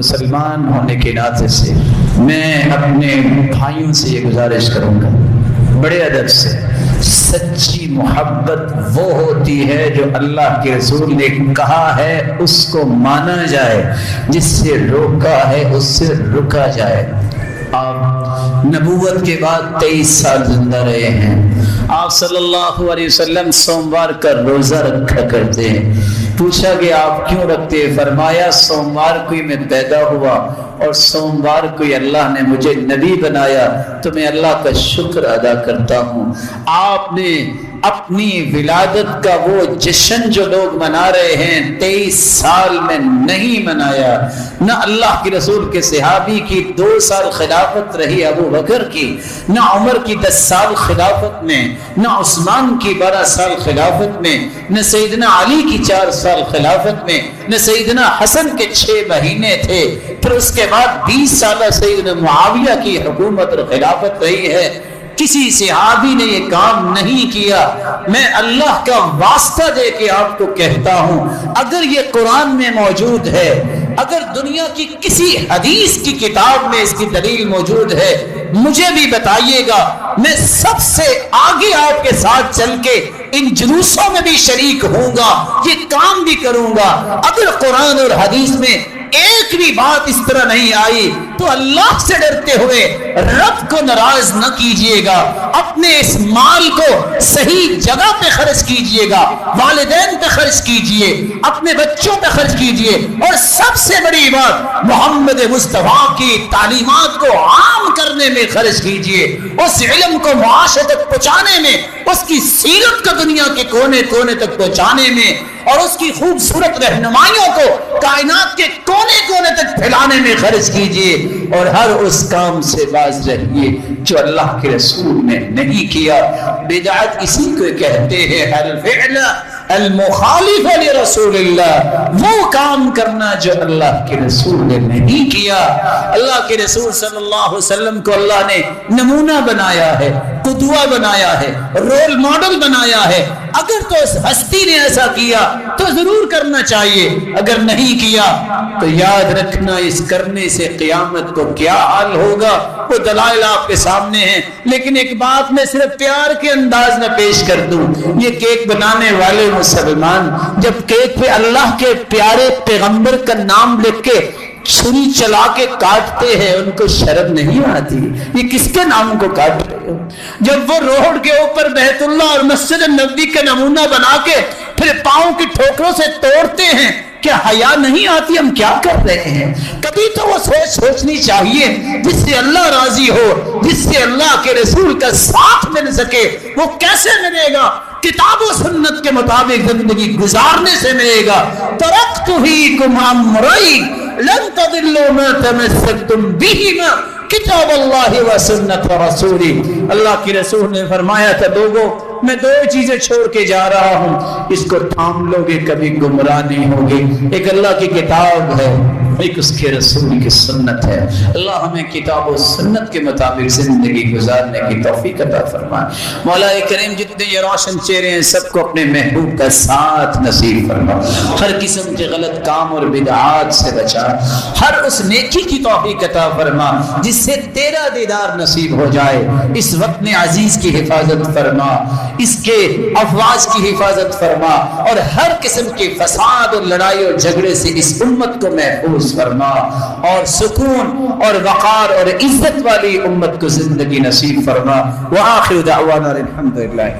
مسلمان ہونے کے ناطے سے میں اپنے بھائیوں سے یہ گزارش کروں گا بڑے ادب سے، سچی محبت وہ ہوتی ہے جو اللہ کے رسول نے کہا ہے اس کو مانا جائے، جس سے روکا ہے اس سے رکا جائے۔ آپ نبوت کے بعد 23 سال زندہ رہے ہیں۔ آپ صلی اللہ علیہ وسلم سوموار کا روزہ رکھا کرتے ہیں۔ پوچھا کہ آپ کیوں رکھتے ہیں؟ فرمایا سوموار کو ہی میں پیدا ہوا اور سوموار کو ہی اللہ نے مجھے نبی بنایا تو میں اللہ کا شکر ادا کرتا ہوں۔ آپ نے اپنی ولادت کا وہ جشن جو لوگ منا رہے ہیں 23 سال میں نہیں منایا۔ نہ اللہ کے رسول کے صحابی کی 2 سال خلافت رہی ابو بکر کی، نہ عمر کی 10 سال خلافت میں، نہ عثمان کی 12 سال خلافت میں، نہ سیدنا علی کی 4 سال خلافت میں، نہ سیدنا حسن کے 6 مہینے تھے، پھر اس کے بعد 20 سالہ سیدنا معاویہ کی حکومت اور خلافت رہی ہے۔ کسی صحابی نے یہ کام نہیں کیا۔ میں اللہ کا واسطہ دے کے آپ کو کہتا ہوں، اگر یہ قرآن میں موجود ہے، اگر دنیا کی کسی حدیث کی کتاب میں اس کی دلیل موجود ہے، مجھے بھی بتائیے گا، میں سب سے آگے آپ کے ساتھ چل کے ان جلوسوں میں بھی شریک ہوں گا، یہ کام بھی کروں گا۔ اگر قرآن اور حدیث میں ایک بھی بات اس طرح نہیں آئی تو اللہ سے ڈرتے ہوئے رب کو ناراض نہ کیجئے گا، اپنے اس مال کو صحیح جگہ پہ خرچ کیجئے گا، والدین پہ خرچ کیجئے، اپنے بچوں پہ خرچ کیجئے، اور سب سے بڑی بات محمد مصطفیٰ کی تعلیمات کو عام کرنے میں خرچ کیجئے، اس علم کو معاشرے تک پہنچانے میں، اس کی سیرت کو دنیا کے کونے کونے تک پہنچانے میں، اور اس کی خوبصورت رہنمائیوں کو کائنات کے کونے کونے تک پھیلانے میں خرچ کیجئے، اور ہر اس کام سے باز رہیے جو اللہ کے رسول نے نہیں کیا۔ بدعت اسی کو کہتے ہیں الفعل المخالف لرسول اللہ، وہ کام کرنا جو اللہ کے رسول نے نہیں کیا۔ اللہ کے رسول صلی اللہ علیہ وسلم کو اللہ نے نمونہ بنایا ہے، قدوہ بنایا ہے، رول ماڈل بنایا ہے۔ اگر تو اس ہستی نے ایسا کیا تو ضرور کرنا چاہیے، اگر نہیں کیا تو یاد رکھنا اس کرنے سے قیامت کو کیا حال ہوگا، وہ دلائل آپ کے سامنے ہیں۔ لیکن ایک بات میں صرف پیار کے انداز میں پیش کر دوں، یہ کیک بنانے والے مسلمان جب کیک پہ اللہ کے پیارے پیغمبر کا نام لکھ کے چھری چلا کے کاٹتے ہیں، ان کو شرم نہیں آتی؟ یہ کس کے نام کو کاٹ رہے ہو؟ جب وہ روڈ کے اوپر بیت اللہ اور مسجد نبوی کا نمونہ بنا کے پھر پاؤں کی ٹھوکروں سے توڑتے ہیں، کیا حیا نہیں آتی ہم کیا کر رہے ہیں؟ کبھی تو وہ سوچنی چاہیے جس سے اللہ راضی ہو، جس سے اللہ کے رسول کا ساتھ مل سکے، وہ کیسے ملے گا؟ کتاب و سنت کے مطابق زندگی گزارنے سے ملے گا۔ ترکت فیکم امرین لن تضلوا ما تمسکتم بہما کتاب اللہ و سنت رسولی۔ اللہ کے رسول نے فرمایا تھا، لوگوں میں 2 چیزیں چھوڑ کے جا رہا ہوں، اس کو تھام لو گے کبھی گمراہ نہیں ہوگے۔ ایک اللہ کی کتاب ہے، ایک اس کے رسول کی سنت ہے۔ اللہ ہمیں کتاب و سنت کے مطابق زندگی گزارنے کی توفیق عطا فرمائے۔ مولا کریم جتنے یہ روشن چہرے ہیں سب کو اپنے محبوب کا ساتھ نصیب فرما، ہر قسم کے غلط کام اور بدعات سے بچا، ہر اس نیکی کی توفیق عطا فرما جس سے تیرا دیدار نصیب ہو جائے۔ اس وقت میں عزیز کی حفاظت فرما، اس کے افواج کی حفاظت فرما، اور ہر قسم کے فساد اور لڑائی اور جھگڑے سے اس امت کو محفوظ فرما، اور سکون اور وقار اور عزت والی امت کو زندگی نصیب فرما۔ وآخر دعوانا الحمدللہ۔